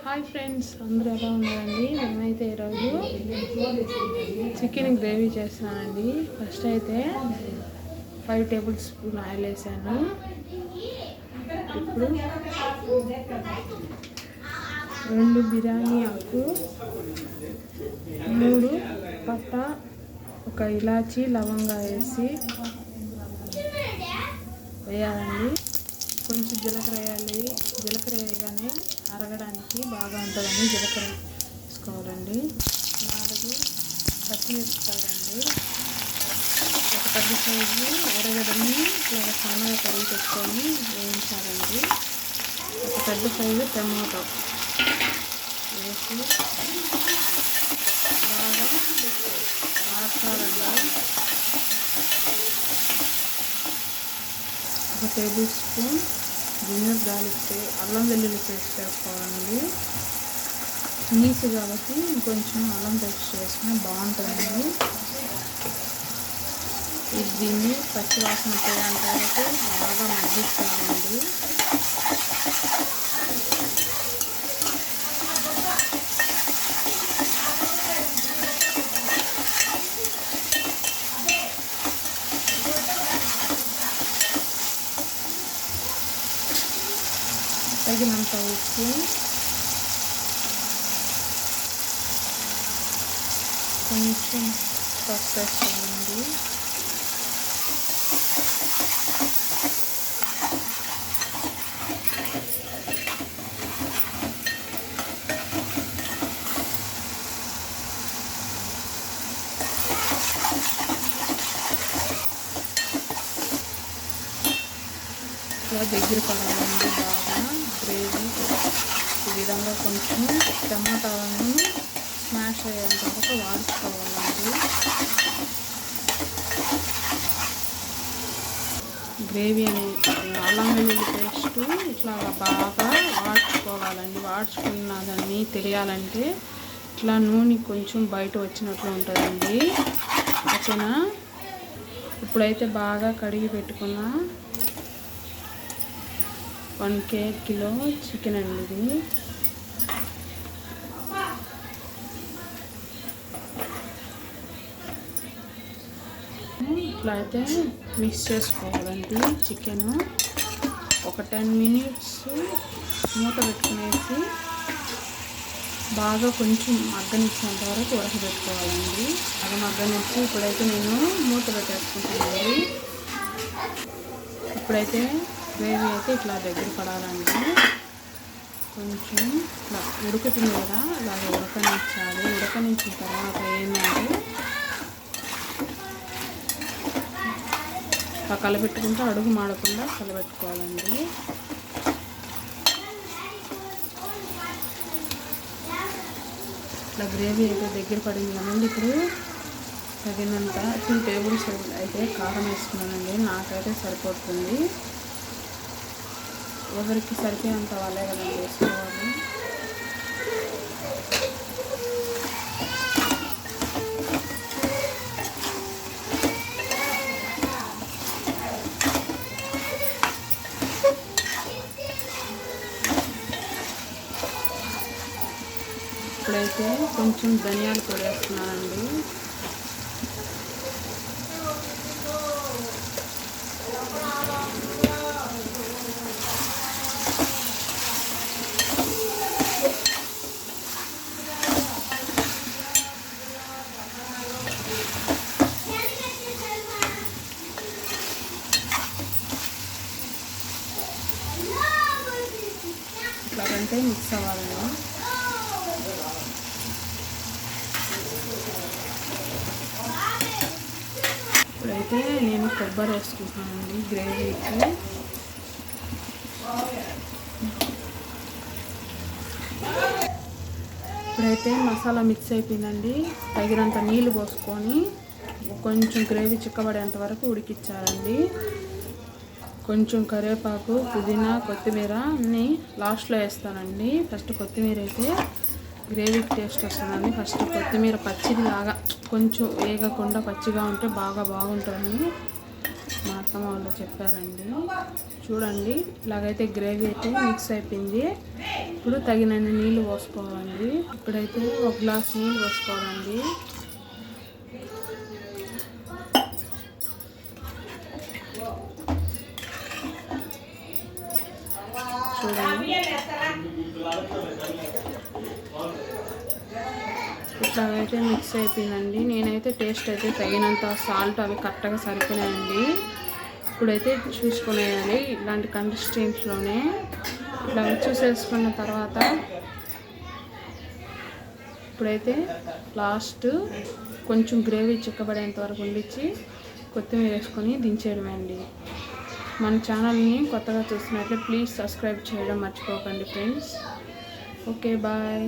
Hi friends, అందరూ ఎలా ఉన్నారండి? మేమైతే ఈరోజు చికెన్ గ్రేవీ చేస్తున్నానండి. ఫస్ట్ అయితే 5 టేబుల్ స్పూన్ ఆయిల్ వేసాను. ఇప్పుడు 2 బిర్యానీ ఆకు, 3 పట్ట, 1 ఇలాచీ లవంగా వేయాలండి. కొంచెం జీలకర్ర వేయాలి. జీలకర్ర వేయగానే అరగడానికి బాగా ఉంటుందని జీలకర్ర వేసుకోవాలండి. 4 పచ్చిమిరపకాయలండి. 1 పెద్ద సైజు ఎర్రగడ్డని ఇలాగ సన్నగా తరిగి పెట్టుకొని వేయించాలండి. 1 పెద్ద సైజు టమాటో వేసి బాగా మార్చాలండి. 1 టేబుల్ స్పూన్ జింజర్ గార్లిక్ అల్లం వెల్లుల్లి పేస్ట్ వేసుకోవాలండి. నీసు కాబట్టి ఇంకొంచెం అల్లం పేస్ట్ వేసుకుని బాగుంటుందండి. దీన్ని పచ్చివాసన పోయేంత వరకు బాగా మగ్గించాలండి. తగినంత ఉప్పు, కొంచెం పసుపు వేసుకోండి. ఇలా దగ్గర పడాలండి బాగా గ్రేవీ. ఈ విధంగా కొంచెం టమాటాలను స్మాష్ అయ్యేంత వరకు వాడుకోవాలండి. గ్రేవీ అనేది అల్లం వెల్లుల్లి పేస్ట్ ఇట్లా బాగా వాడుకోవాలండి. వాడుచుకున్న దాన్ని తెలియాలంటే ఇట్లా నూనె కొంచెం బయట వచ్చినట్లు ఉంటుందండి. ఓకేనా? ఇప్పుడైతే బాగా కడిగి పెట్టుకున్న 1 కిలో చికెన్ అండి. ఇది ఇట్లా అయితే మిక్స్ చేసుకోవాలండి. చికెన్ ఒక 10 మినిట్స్ మూత పెట్టుకునేసి బాగా కొంచెం మగ్గనిచ్చేంత వరకు ఉడకబెట్టుకోవాలండి. అది మగ్గనిచ్చి ఇప్పుడైతే నేను మూత పెట్టేసుకుంటానండి. ఇప్పుడైతే గ్రేవీ అయితే ఇట్లా దగ్గర పడాలండి. కొంచెం ఇట్లా ఉడుకుతుంది కదా, అలాగే ఉడకనిచ్చాలి. ఉడకనిచ్చిన తర్వాత ఏంటంటే ఇట్లా కలబెట్టుకుంటే అడుగు మాడకుండా కలబెట్టుకోవాలండి. ఇట్లా గ్రేవీ అయితే దగ్గర పడింది కదండి. ఇప్పుడు తగినంత 2 టేబుల్ స్పూన్ అయితే కారం వేసుకున్నానండి. నాకైతే సరిపోతుంది. ఎవరికి సరిపోయేంత వాళ్ళే కదండి వేసుకోవాలి. ఇప్పుడైతే కొంచెం ధనియాల పొడి వేస్తున్నానండి. ఇట్లాగంటే మిక్స్ అవ్వాలండి. ఇప్పుడైతే నేను కొబ్బరి వేసుకుంటున్నానండి గ్రేవీకి. ఇప్పుడైతే మసాలా మిక్స్ అయిపోయిందండి. తగినంత నీళ్ళు పోసుకొని కొంచెం గ్రేవీ చిక్కబడేంత వరకు ఉడికించాలండి. కొంచెం కరివేపాకు, పుదీనా, కొత్తిమీర అన్నీ లాస్ట్లో వేస్తానండి. ఫస్ట్ కొత్తిమీర అయితే గ్రేవీకి టేస్ట్ వస్తుందండి. ఫస్ట్ కొత్తిమీర పచ్చిది లాగా కొంచెం వేగకుండా పచ్చిగా ఉంటే బాగుంటుంది. మా అత్తమ్మ వాళ్ళు చెప్పారండి. చూడండి, ఇలాగైతే గ్రేవీ అయితే మిక్స్ అయిపోయింది. ఇప్పుడు తగినన్ని నీళ్ళు పోసుకోవాలండి. ఇప్పుడైతే 1 గ్లాస్ నీళ్ళు పోసుకోవాలండి. చూడండి, ఇట్లాగైతే మిక్స్ అయిపోయిందండి. నేనైతే టేస్ట్ అయితే తగినంత సాల్ట్ అవి కరెక్ట్గా సరిపోయాయండి. ఇప్పుడైతే చూసుకునేయాలి ఇలాంటి కన్సిస్టెన్సీలోనే. ఇలా చూసేసుకున్న తర్వాత ఇప్పుడైతే లాస్ట్ కొంచెం గ్రేవీ చిక్కబడేంత వరకు ఉండిచ్చి కొత్తిమీర వేసుకొని దించేయడమే అండి. మన ఛానల్ని కొత్తగా చూస్తున్నట్లయితే ప్లీజ్ సబ్స్క్రైబ్ చేయడం మర్చిపోకండి ఫ్రెండ్స్. Okay, bye.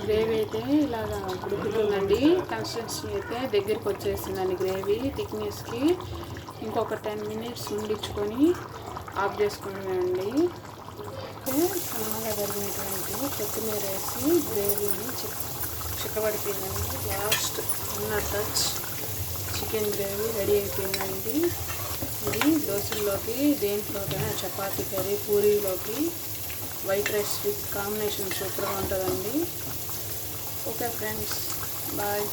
గ్రేవీ అయితే ఇలాగా ఉడుకుతుందండి. కన్సిస్టెన్సీ అయితే దగ్గరికి వచ్చేసిందండి గ్రేవీ థిక్నెస్కి. ఇంకొక 10 మినిట్స్ ఉండించుకొని ఆఫ్ చేసుకున్నామండి. సన్నగా జరిగినటువంటి కొత్తిమీర వేసి గ్రేవీని చిక్కబడిపోయిందండి. లాస్ట్ ఉన్న టచ్ చికెన్ గ్రేవీ రెడీ అయిపోయిందండి. ఇది దోశల్లోకి, దేంట్లోకైనా, chapati curry, పూరీలోకి, white rice with combination సూపర్గా ఉంటుందండి. Okay friends, bye.